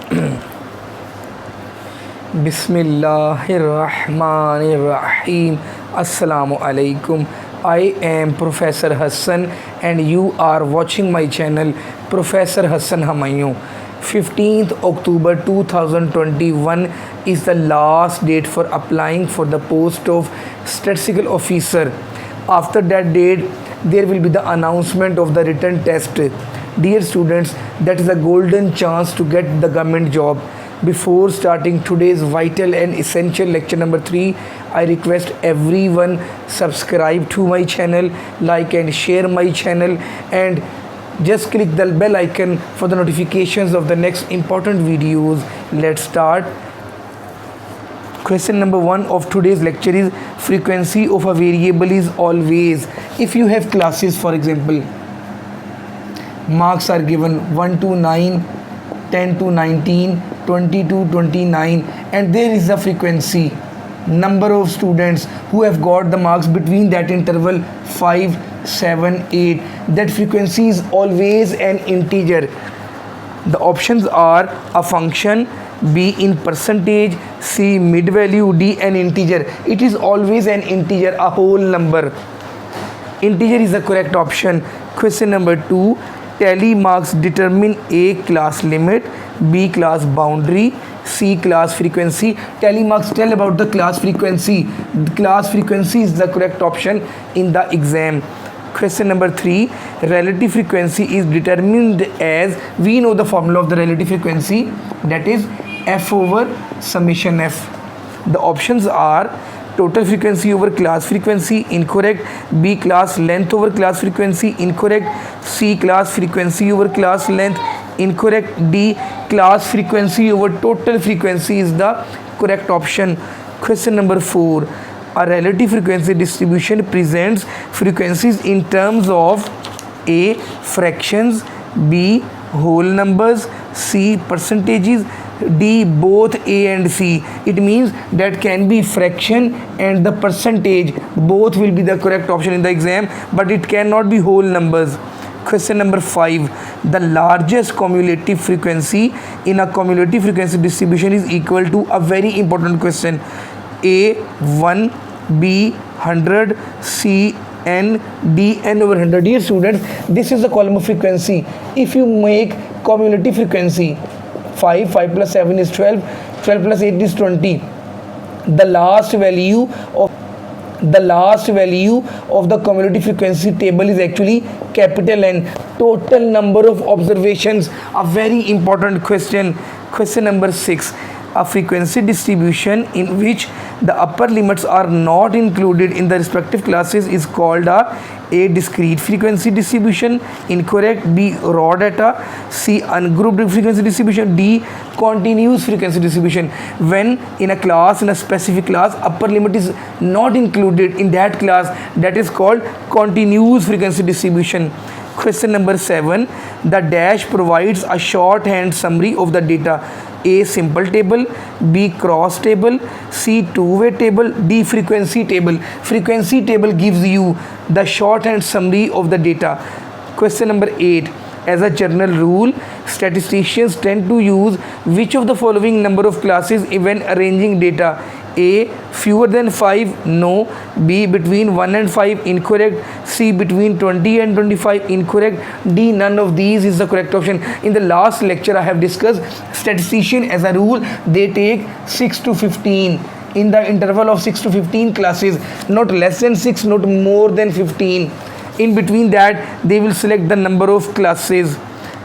Bismillahirrahmanirrahim. Assalamu alaikum. I am Professor Hassan and you are watching my channel Professor Hassan Hamayu. 15th October 2021 is the last date for applying for the post of statistical officer. After that date, there will be the announcement of the written test. Dear students, that is a golden chance to get the government job. Before starting today's vital and essential lecture number 3, I request everyone subscribe to my channel, like and share my channel, and just click the bell icon for the notifications of the next important videos. Let's start. Question number 1 of today's lecture is frequency of a variable is always. If you have classes, for example, marks are given 1 to 9, 10 to 19, 20 to 29, and there is a frequency, number of students who have got the marks between that interval 5, 7, 8. That frequency is always an integer. The options are a function, B in percentage, C mid value, D an integer. It is always an integer, a whole number. Integer is the correct option. Question number 2, tally marks determine A class limit, B class boundary, C class frequency. Tally marks tell about the class frequency. The class frequency is the correct option in the exam. Question number 3, relative frequency is determined as, we know the formula of the relative frequency, that is F over summation F. The options are total frequency over class frequency, incorrect. B class length over class frequency, incorrect. C class frequency over class length, incorrect. D class frequency over total frequency is the correct option. Question number 4, a relative frequency distribution presents frequencies in terms of A fractions, B whole numbers, C percentages, D both A and C. It means that can be fraction and the percentage, both will be the correct option in the exam, but it cannot be whole numbers. Question number 5, the largest cumulative frequency in a cumulative frequency distribution is equal to, a very important question, A 1, B 100, C n, D n over 100. Dear students, this is the column of frequency. If you make cumulative frequency 5 plus 7 is 12, 12 plus 8 is 20, the last value of the cumulative frequency table is actually capital N, total number of observations. A very important question. Question number 6, a frequency distribution in which the upper limits are not included in the respective classes is called a discrete frequency distribution, incorrect. B raw data, C ungrouped frequency distribution, D continuous frequency distribution. When in a class, in a specific class, upper limit is not included in that class, that is called continuous frequency distribution. Question number 7, the dash provides a shorthand summary of the data. A simple table, B cross table, C two-way table, D frequency table. Frequency table gives you the shorthand summary of the data. Question number 8, as a general rule, statisticians tend to use which of the following number of classes when arranging data? A fewer than 5, no. B between 1 and 5, incorrect. C between 20 and 25, incorrect. D none of these is the correct option. In the last lecture I have discussed, statistician as a rule they take 6 to 15, in the interval of 6 to 15 classes, not less than 6, not more than 15. In between that they will select the number of classes.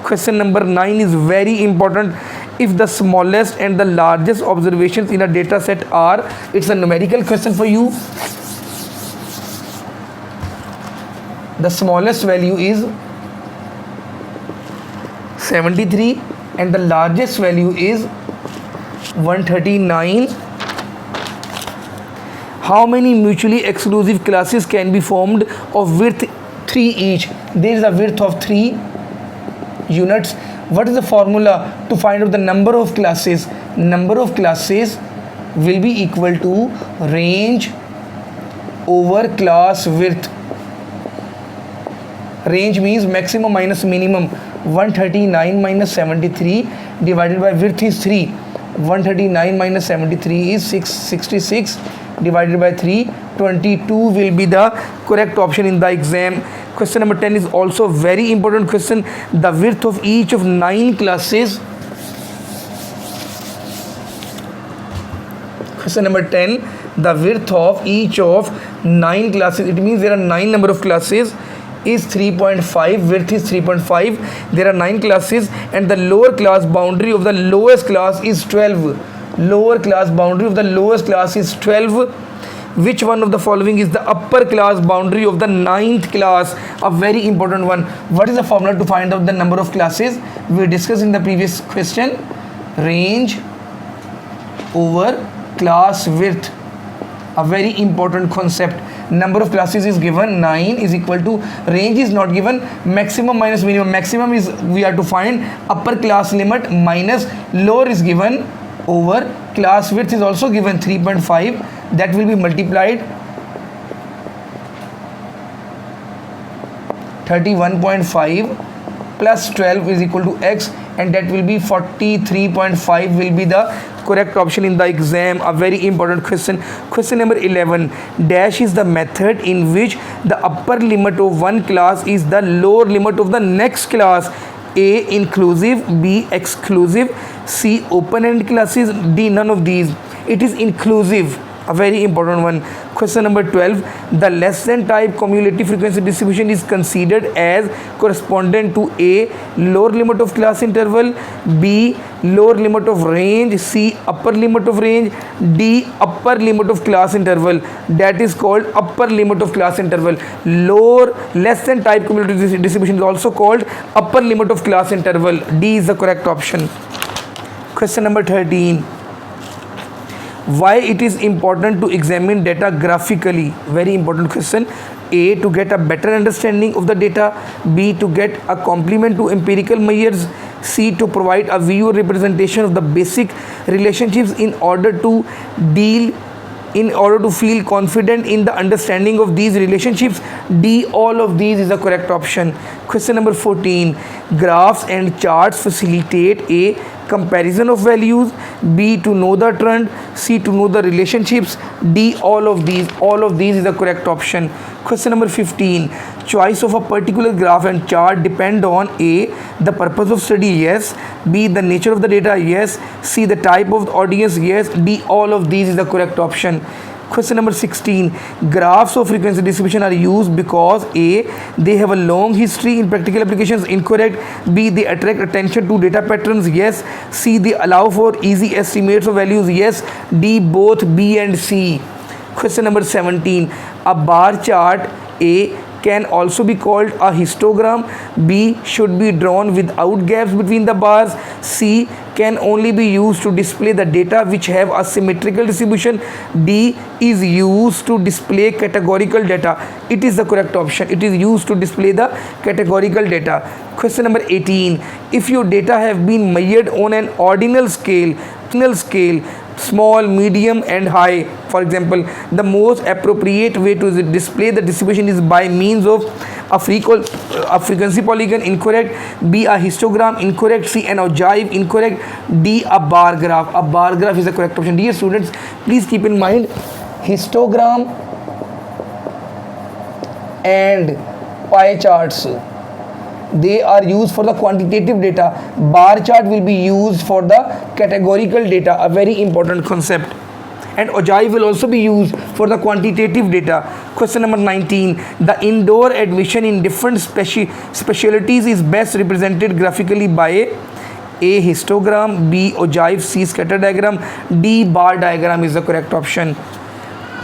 Question number 9 is very important. If the smallest and the largest observations in a data set are, it's a numerical question for you. The smallest value is 73 and the largest value is 139. How many mutually exclusive classes can be formed of width 3 each? There is a width of 3 units. What is the formula to find out the number of classes? Number of classes will be equal to range over class width. Range means maximum minus minimum. 139 minus 73 divided by width is 3. 139 minus 73 is 666 divided by 3. 22 will be the correct option in the exam. Question number 10 is also very important question. The width of each of 9 classes. Question number 10, the width of each of 9 classes, it means there are 9 number of classes, is 3.5. Width is 3.5. There are 9 classes and the lower class boundary of the lowest class is 12. Lower class boundary of the lowest class is 12. Which one of the following is the upper class boundary of the 9th class? A very important one. What is the formula to find out the number of classes? We discussed in the previous question. Range over class width. A very important concept. Number of classes is given 9 is equal to, range is not given, maximum minus minimum. Maximum is we are to find upper class limit minus lower is given over class width is also given 3.5. That will be multiplied 31.5 plus 12 is equal to x, and that will be 43.5 will be the correct option in the exam. A very important question. Question number 11, dash is the method in which the upper limit of one class is the lower limit of the next class. A inclusive, B exclusive, C open end classes, D none of these. It is inclusive. A very important one. Question number 12, the less than type cumulative frequency distribution is considered as correspondent to A lower limit of class interval, B lower limit of range, C upper limit of range, D upper limit of class interval. That is called upper limit of class interval. Lower less than type cumulative distribution is also called upper limit of class interval. D is the correct option. Question number 13, why it is important to examine data graphically? Very important question. A, to get a better understanding of the data. B, to get a complement to empirical measures. C, to provide a view or representation of the basic relationships in order to feel confident in the understanding of these relationships. D, all of these is the correct option. Question number 14, graphs and charts facilitate A, comparison of values, B, to know the trend, C, to know the relationships, D, all of these is the correct option. Question number 15, choice of a particular graph and chart depend on A, the purpose of study, yes, B, the nature of the data, yes, C, the type of the audience, yes, D, all of these is the correct option. Question number 16, graphs of frequency distribution are used because A, they have a long history in practical applications, incorrect, B, they attract attention to data patterns, yes, C, they allow for easy estimates of values, yes, D, both B and C. Question number 17, a bar chart A can also be called a histogram, B, should be drawn without gaps between the bars, C, can only be used to display the data which have a symmetrical distribution, D, is used to display categorical data. It is the correct option. It is used to display the categorical data. Question number 18, if your data have been measured on an ordinal scale, small, medium and high, for example, the most appropriate way to display the distribution is by means of a frequency polygon, incorrect, B, a histogram, incorrect, C, an ogive, incorrect, D, a bar graph. A bar graph is the correct option. Dear students, please keep in mind, histogram and pie charts, they are used for the quantitative data. Bar chart will be used for the categorical data, a very important concept. And ogive will also be used for the quantitative data. Question number 19, the indoor admission in different specialties is best represented graphically by A, histogram, B, ogive, C, scatter diagram, D, bar diagram is the correct option.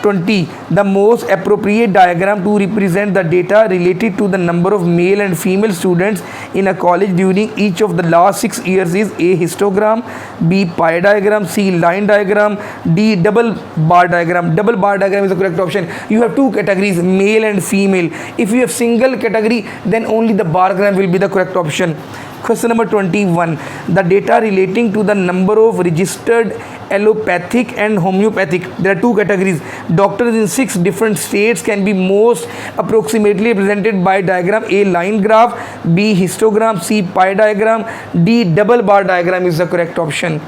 20, the most appropriate diagram to represent the data related to the number of male and female students in a college during each of the last 6 years is A, histogram, B, pie diagram, C, line diagram, D, double bar diagram. Double bar diagram is the correct option. You have two categories, male and female. If you have single category, then only the bar diagram will be the correct option. Question number 21, the data relating to the number of registered allopathic and homeopathic. There are two categories. Doctors in 6 different states can be most approximately represented by diagram: A, line graph; B, histogram; C, pie diagram; D, double bar diagram is the correct option.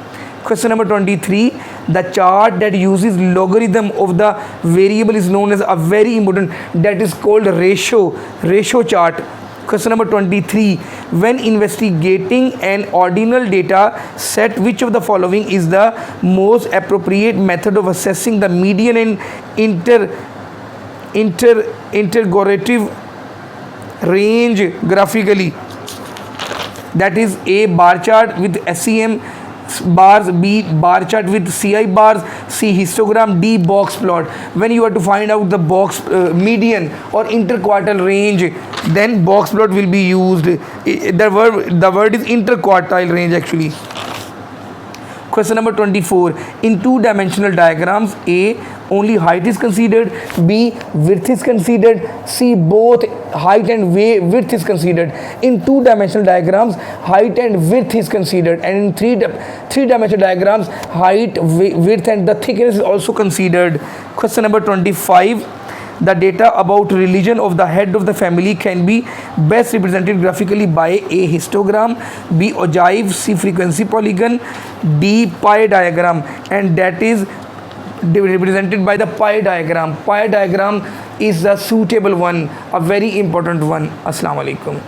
Question number 23. The chart that uses logarithm of the variable is known as a very important, that is called ratio chart. Question number 23. When investigating an ordinal data set, which of the following is the most appropriate method of assessing the median and interrogative range graphically? That is A, bar chart with SEM bars; B, bar chart with CI bars; C, histogram; D, box plot. When you are to find out the box median or interquartile range, then box plot will be used. The word is interquartile range actually. Question number 24. In two-dimensional diagrams, A, only height is considered; B, width is considered; C, both height and width is considered. In two-dimensional diagrams, height and width is considered, and in three-dimensional diagrams, height, width and the thickness is also considered. Question number 25. The data about religion of the head of the family can be best represented graphically by A, histogram; B, ogive; C, frequency polygon; D, pie diagram, and that is represented by the pie diagram. Pie diagram is the suitable one, a very important one. Assalamu alaikum.